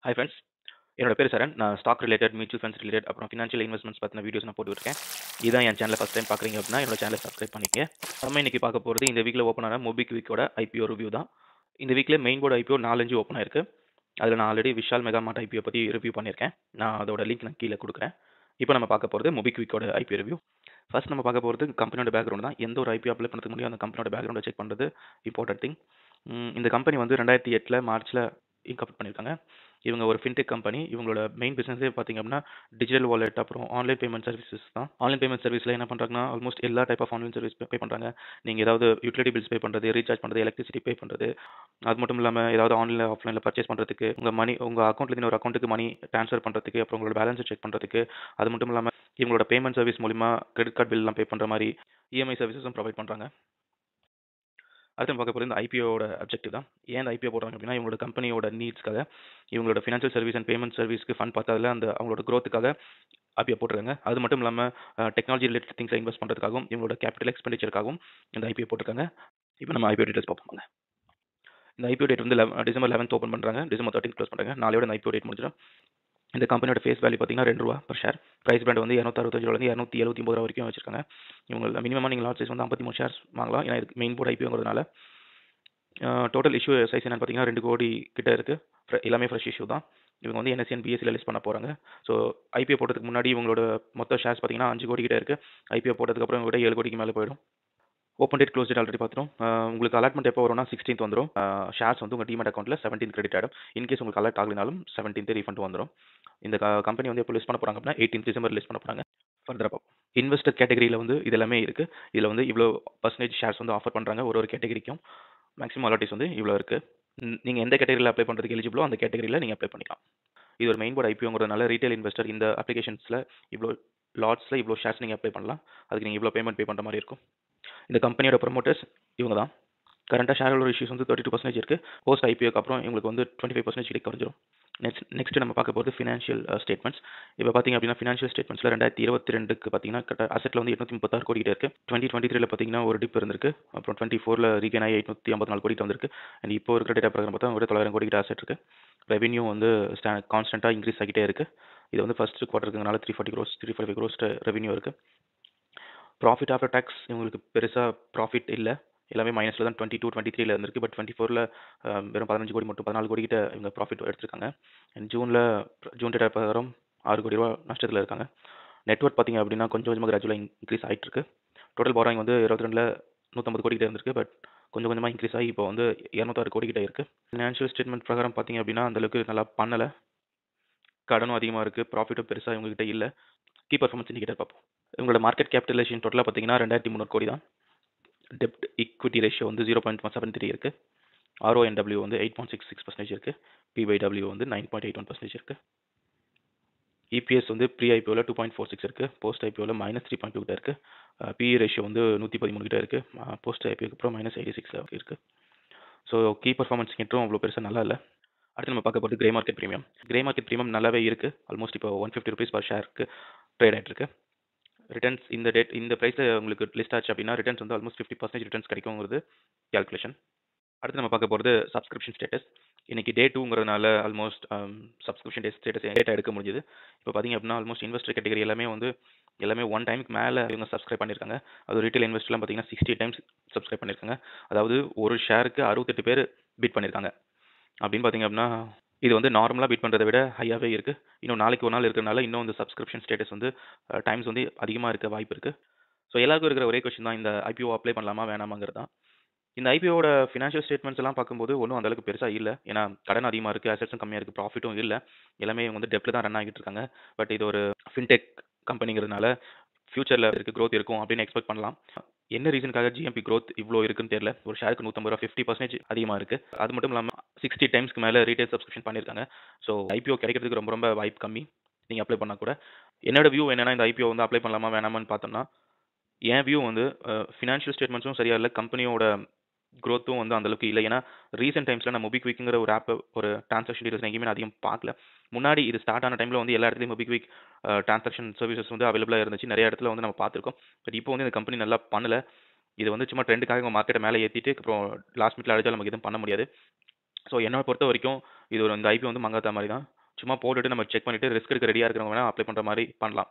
Hi friends. என்னோட பேர் சரண். நான் stock related, mutual funds related அப்புறம் ஃபினான்ஷியல் இன்வெஸ்ட்மெண்ட்ஸ் பத்தின வீடியோஸ் நான் போட்டுருக்கேன். இதான் என் சேனலை ஃபஸ்ட் டைம் பார்க்குறீங்க அப்படின்னா என்னோட சேனலை சப்ஸ்கிரைப் பண்ணிக்கங்க. நம்ம இன்னைக்கு பார்க்க போகிறது இந்த வீக்கில் ஓப்பன் ஆன மோபிக்விக்கோட ஐபிஓ ரிவ்யூ தான். இந்த வீக்கில் மெயின் போர்டு ஐபிஓ 4-5 ஓப்பன் ஆயிருக்கு. அதில் நான் ஆல்ரெடி விஷால் மெகா மார்ட் ஐபிஓ பற்றி ரிவ்யூ பண்ணியிருக்கேன். நான் அதோட லிங்க் நான் கீழே கொடுக்குறேன். இப்போ நம்ம பார்க்க போகிறது மோபிக்விக்கோட ஐபிஓ ரிவ்யூ. ஃபர்ஸ்ட் நம்ம பார்க்க போகிறது கம்பெனியோட பேக்ரவுண்ட் தான். எந்த ஒரு ஐபிஓ அப்ளை பண்ணுறதுக்கு முன்னாடி அந்த கம்பெனியோட பேக்ரவுண்டை செக் பண்ணுறது இம்பார்ட்டன்ட் திங். இந்த கம்பெனி வந்து 2008 மார்ச்சில் இன்கார்பரேட் பண்ணியிருக்காங்க. இவங்க ஒரு ஃபின்டெக் கம்பெனி. இவங்களோட மெயின் பிசினஸே பார்த்தீங்க அப்படின்னா டிஜிட்டல் வாலெட் அப்புறம் ஆன்லைன் பேமெண்ட் சர்வீசஸ் தான். ஆன்லைன் பேமெண்ட் சர்வீஸில் என்ன பண்ணுறாங்கன்னா ஆல்மோஸ்ட் எல்லா டைப் ஆஃப் ஆன்லைன் சர்வீஸ் பே பண்ணுறாங்க. நீங்கள் ஏதாவது யூட்டிலிட்டி பில்ஸ் பே பண்ணுறது, ரீசார்ஜ் பண்ணுறது, எலக்ட்ரிசிட்டி பே பண்ணுறது, அது மட்டும் இல்லாமல் ஏதாவது ஆன்லைனில் ஆஃப்லைனில் பர்ச்சேஸ் பண்ணுறதுக்கு, உங்கள் அக்கௌண்ட்லேருந்து ஒரு அக்கௌண்ட்டுக்கு மணி ட்ரான்ஸ்ஃபர் பண்ணுறதுக்கு, அப்புறம் உங்களோட பேலன்ஸை செக் பண்ணுறதுக்கு, அது மட்டும் இல்லாமல் இவங்களோட பேமெண்ட் சர்வீஸ் மூலிமா கிரெடிட் கார்டு பில்லாம் பே பண்ணுற மாதிரி இஎம்ஐ சர்வீசஸும் ப்ரொவைட் பண்ணுறாங்க. அடுத்து நம்ம பார்க்க போகிறது இந்த ஐபிஓட அப்ஜெக்டிவ் தான். ஏன் இந்த ஐபிஓ போடுறாங்க அப்படின்னா இவங்களோட கம்பெனியோட நீட்ஸ்க்காக, இவங்களோட ஃபினான்ஷியல் சர்வீஸ் அண்ட் பேமெண்ட் சர்வீஸ்க்கு ஃபண்ட் பார்த்ததில் அந்த அவங்களோட க்ரோத்துக்காக ஐபிஓ போட்டிருக்காங்க. அது மட்டும் இல்லாமல் டெக்னாலஜி ரிலேட்டட் திங்ஸை இன்வெஸ்ட் பண்ணுறதுக்காகவும் இவங்களோட கேபிட்டல் எக்ஸ்பெண்டிச்சருக்காகவும் இந்த ஐபிஓ போட்டிருக்காங்க. இப்போ நம்ம ஐபிஓ டீட்டெயில்ஸ் பார்ப்போம். இந்த ஐபிஓ டேட் வந்து டிசம்பர் 11 ஓப்பன் பண்ணுறாங்க, டிசம்பர் 13 க்ளோஸ் பண்ணுறாங்க. நாளையோட இந்த ஐபிஓ டேட் முடிஞ்சிடும். இந்த கம்பெனியோட ஃபேஸ் வேல்யூ பார்த்தீங்கன்னா ₹2 பர் ஷேர். பிரைஸ் பேண்ட் வந்து ₹265 ₹279 வரைக்கும் வச்சிருக்காங்க. இவங்க மினிமமாக நீங்கள் லாட் சைஸ் வந்து 53 ஷேர்ஸ் வாங்கலாம். ஏன்னா இதுக்கு மெயின் போர்டு ஐபிஓங்கிறதுனால. டோட்டல் இஷ்யூ சைஸ் என்னன்னு பார்த்தீங்கன்னா 2 கோடி கிட்ட இருக்குது. எல்லாமே ஃப்ரெஷ் இஷ்யூ தான். இவங்க வந்து NSE and BSEல லிஸ்ட் பண்ண போகிறாங்க. ஸோ ஐபிஓ போட்டதுக்கு முன்னாடி இவங்களோட மொத்த ஷேர்ஸ் பார்த்தீங்கன்னா 5 கோடி கிட்ட இருக்குது. ஐபிஓ போட்டதுக்கப்புறம் இவங்க 7 கோடிக்கு மேலே போயிடும். Open date close date already பார்த்துரும். உங்களுக்கு அலாட்மெண்ட் எப்போ வரும்னா 16th வந்துடும். ஷேர்ஸ் வந்து உங்கள் டிமெட் அக்கௌண்ட்டில் 17th கிரெடிட் ஆகிடும். இன்கேஸ் உங்களுக்கு அலர்ட் ஆகலினாலும் 17th ரீஃபண்ட் வந்துடும். இந்த கம்பெனி வந்து எப்போ லிஸ்ட் பண்ண போகிறாங்க அப்படின்னா 18th டிசம்பர் லிஸ்ட் பண்ண போகிறாங்க. ஃபர்தராக பார்ப்போம். இன்வெஸ்டர் கேட்டகரியில் வந்து இது எல்லாமே இருக்குது. இதில் வந்து இவ்வளோ பர்சன்டேஜ் ஷேர்ஸ் வந்து ஆஃபர் பண்ணுறாங்க. ஒரு கேட்டகரிக்கும் மேக்ஸிமம் அலாட்டிஸ் வந்து இவ்வளோ இருக்குது. நீங்கள் எந்த கேட்டகரியில் அப்ளை பண்ணுறதுக்கு எலிஜிபிளோ அந்த கேட்டகரியில் நீங்கள் அப்ளை பண்ணிக்கலாம். இது ஒரு மெயின் போர்டு ஐபிஓங்கிறதுனால ரீட்டைல் இன்வெஸ்டர் இந்த அப்ளிகேஷன்ஸில் இவ்வளோ லாட்ஸில் இவ்வளோ ஷேர்ஸ் நீங்கள் அப்ளை பண்ணலாம். அதுக்கு நீங்கள் இவ்வளோ பேமெண்ட் பே பண்ணுற மாதிரி இருக்கும். இந்த கம்பெனியோட ப்ரொமோட்டர்ஸ் இவங்க தான். கரண்டாக ஷேர் ஹோல்டர் இஷ்யூஸ் வந்து 32% இருக்குது. போஸ்ட் ஐபிஓக்கு அப்புறம் இவங்களுக்கு வந்து 25% கிட்ட குறைஞ்சிரும். நெக்ஸ்ட் நம்ம பார்க்க போகிறது ஃபினான்ஷியல் ஸ்டேட்மெண்ட்ஸ். இப்போ பார்த்தீங்க அப்படின்னா ஃபினான்ஷியல் ஸ்டேட்மெண்ட்ஸில் 2022க்கு பார்த்தீங்கன்னா அசெட்டில் வந்து 836 கோடி கிட்ட இருக்குது. 2023 பார்த்தீங்கன்னா ஒரு டிப் இருந்திருக்கு. அப்புறம் 24ல் ரீகெயின் ஆகி 854 கோடி வந்திருக்கு. அண்ட் இப்போ இருக்கிற டேட்டா பிரகாரம் பார்த்தா ஒரு 900 கோடி கிட்ட அசெட் இருக்குது. ரெவன்யூ வந்து கான்ஸ்டன்ட்டாக இன்க்ரீஸ் ஆகிட்டே இருக்குது. இது வந்து ஃபர்ஸ்ட் குவார்ட்டருக்குனால 345 crores ரெவன்யூ இருக்குது. ப்ராஃபிட் ஆஃப்டர் டேக்ஸ் இவங்களுக்கு பெருசாக ப்ராஃபிட் இல்லை. எல்லாமே மைனஸில் தான் 22, 23ல இருந்திருக்கு. பட் 24ல் வெறும் 15 கோடி மட்டும் 14 கோடி கிட்ட இவங்க ப்ராஃபிட் எடுத்திருக்காங்க. அண்ட் ஜூன் டேட்டா பிரகாரம் 6 கோடி ரூபா நஷ்டத்தில் இருக்காங்க. நெட்வொர்க் பார்த்தீங்க அப்படின்னா கொஞ்சம் கொஞ்சமாக கிராஜுவலாக இன்க்ரீஸ் ஆகிட்டு இருக்கு. டோட்டல் பாரோயிங் வந்து 22ல் 150 கோடி கிட்ட இருந்திருக்கு. பட் கொஞ்சம் கொஞ்சமாக இன்க்ரீஸ் ஆகி இப்போ வந்து 206 கோடி கிட்ட இருக்குது. ஃபினான்ஷியல் ஸ்டேட்மெண்ட் பிரகாரம் பார்த்தீங்க அப்படின்னா அந்தளவுக்கு நல்லா பண்ணலை. கடனும் அதிகமாக இருக்குது. ப்ராஃபிட்டும் பெருசாக இவங்ககிட்ட இல்லை. கீ பர்ஃபார்மன்ஸ் இண்டிகேட்டர் பார்ப்போம். இவங்களோட மார்க்கெட் கேபிட்டலைசேஷன் டோட்டலாக பார்த்தீங்கன்னா 2300 கோடி தான். டெப்ட் ஈக்விட்டி ரேஷியோ வந்து 0.173 இருக்குது. RONW வந்து 8.66% இருக்குது. PYW வந்து 9.81% இருக்குது. EPS வந்து ப்ரீ ஐபிஓவில் 2.46 இருக்குது. போஸ்ட் ஐபிஓவில் -3.2 கிட்ட இருக்குது. PE ரேஷியோ வந்து 113 கிட்ட இருக்குது. போஸ்ட் ஐபிஓக்கு அப்புறம் -86 இருக்குது. ஸோ கீ பர்ஃபார்மன்ஸ் இண்டிகேட்டரும் அவ்வளோ பெருசாக நல்லா இல்லை. அடுத்து நம்ம பார்க்க போகிறது grey market premium. Grey market premium நல்லாவே இருக்குது. ஆல்மோஸ்ட் இப்போ ₹150 பர் ஷேருக்கு ட்ரேட் ஆகிட்டு இருக்கு. ரிட்டர்ன்ஸ் இந்த ப்ரைஸில் உங்களுக்கு லிஸ்ட் ஆச்சு அப்படின்னா ரிட்டர்ன்ஸ் வந்து ஆல்மோஸ்ட் 50% ரிட்டர்ன்ஸ் கிடைக்குங்கிறது கேல்குலேஷன். அடுத்து நம்ம பார்க்க போகிறது சப்ஸ்கிரிப்ஷன் ஸ்டேட்டஸ். இன்னைக்கு டே 2ங்கிறதுனால ஆல்மோஸ்ட் சப்ஸ்கிரிப்ஷன் ஸ்டேட்டஸ் டேட்டா எடுக்க முடியுது. இப்போ பார்த்தீங்க அப்படின்னா ஆல்மோஸ்ட் இன்வெஸ்டர் கேட்டகரி எல்லாமே 1 டைமுக்கு மேலே இவங்க சப்ஸ்கிரைப் பண்ணியிருக்காங்க. அது ரீட்டைல் இன்வெஸ்டர்லாம் பார்த்தீங்கன்னா 60 டைம்ஸ் சப்ஸ்கிரைப் பண்ணியிருக்காங்க. அதாவது ஒரு ஷேருக்கு 68 பேர் பிட் பண்ணியிருக்காங்க. அப்படின்னு பார்த்தீங்க அப்படின்னா இது வந்து நார்மலாக பீட் பண்ணுறதை விட ஹையாகவே இருக்குது. இன்னும் நாளைக்கு ஒரு நாள் இருக்கிறனால இன்னும் இந்த சப்ஸ்கிரிப்ஷன் ஸ்டேட்டஸ் வந்து டைம்ஸ் வந்து அதிகமாக இருக்க வாய்ப்பு இருக்குது. ஸோ எல்லாருக்கும் இருக்கிற ஒரே கொஸ்டின் தான் இந்த ஐபிஓ அப்ளை பண்ணலாமா வேணாமாங்கிறது தான். இந்த ஐபிஓட ஃபினான்ஷியல் ஸ்டேட்மெண்ட்ஸ் எல்லாம் பார்க்கும்போது ஒன்றும் அந்தளவுக்கு பெருசாக இல்லை. ஏன்னா கடன் அதிகமாக இருக்குது, அசெட்ஸும் கம்மியாக இருக்குது, ப்ராஃபிட்டும் இல்லை. எல்லாமே இவங்க வந்து டெப்ட்டில் தான் ரன் ஆகிட்டு இருக்காங்க. பட் இது ஒரு ஃபின்டெக் கம்பெனிங்கிறதுனால ஃபியூச்சரில் க்ரோத் இருக்கும் அப்படின்னு எக்ஸ்பெக்ட் பண்ணலாம். என்ன ரீசனுக்காக ஜிஎம்பி க்ரோத் இவ்வளோ இருக்குன்னு தெரியல. ஒரு ஷேருக்கு ₹150 50% அதிகமாக இருக்குது. அது மட்டும் இல்லாமல் 60 டைம்ஸ்க்கு மேலே ரீட்டைல் சப்ஸ்கிரிப்ஷன் பண்ணியிருக்காங்க. ஸோ ஐபிஓ கிடைக்கிறதுக்கு ரொம்ப ரொம்ப வாய்ப்பு கம்மி. நீங்கள் அப்ளை பண்ணால் கூட. என்னோட வியூ என்னன்னா இந்த ஐபிஓ வந்து அப்ளை பண்ணலாமா வேணாமான்னு பார்த்தோம்னா என் வியூ வந்து ஃபினான்ஷியல் ஸ்டேட்மெண்ட்ஸும் சரியா இல்லை, கம்பெனியோட க்ரோத்தும் வந்து அந்தளவுக்கு இல்லை. ஏன்னா ரீசெண்ட் டைம்ஸில் நான் மோபிக்விக்ங்கிற ஒரு ஆப் ஒரு டிரான்சாக்ஷன் டீட்டெயில்ஸ் எங்கேயுமே நான் அதிகம் பார்க்கல. முன்னாடி இது ஸ்டார்ட் ஆன டைமில் வந்து எல்லா இடத்துலையும் மோபிக்விக் டிரான்சாக்ஷன் சர்வீசஸ் வந்து அவைலபிளாக இருந்துச்சு. நிறைய இடத்துல வந்து நம்ம பார்த்துருக்கோம். பட் இப்போ வந்து இந்த கம்பெனி நல்லா பண்ணலை. இது வந்து சும்மா ட்ரெண்டுக்காக மார்க்கெட்டை மேலே ஏற்றிட்டு அப்புறம் லாஸ்ட் மினிட்ல அடிச்சாலும் நமக்கு எதுவும் பண்ண முடியாது. ஸோ என்னை பொறுத்த வரைக்கும் இது இந்த ஐபிஓ வந்து மங்காத்தா மாரி தான். சும்மா போட்டுட்டு நம்ம செக் பண்ணிட்டு ரிஸ்க் எடுக்க ரெடியா இருக்கிறவங்க வேணா அப்ளை பண்ற மாரி பண்ணலாம்.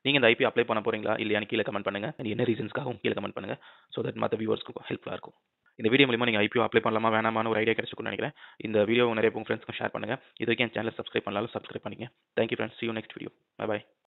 நீங்க இந்த ஐபிஓ அப்ளை பண்ண போறீங்களா? இல்லையான்னு கீழ கமெண்ட் பண்ணுங்க. அண்ட் என்ன ரீசன்ஸ்க்காகவும் கீழ கமெண்ட் பண்ணுங்க. ஸோ தட் மத்த வியூவர்ஸ்க்கு ஹெல்ப்ஃபுல்லா இருக்கும். இந்த வீடியோ மூலியமா நீங்க ஐபிஓ அப்ளை பண்ணலாமா வேணாமான்னு ஒரு ஐடியா கிடைச்சிருக்கும்னு நினைக்கிறேன். இந்த வீடியோவை நிறைய உங்க ஃப்ரெண்ட்ஸ்க்கும் ஷேர் பண்ணுங்க. இதுவரைக்கும் என் சேனலை சப்ஸ்கிரைப் பண்ணலாலும் சப்ஸ்கிரைப் பண்ணிக்கங்க. Thank you friends. see you next video. Bye bye.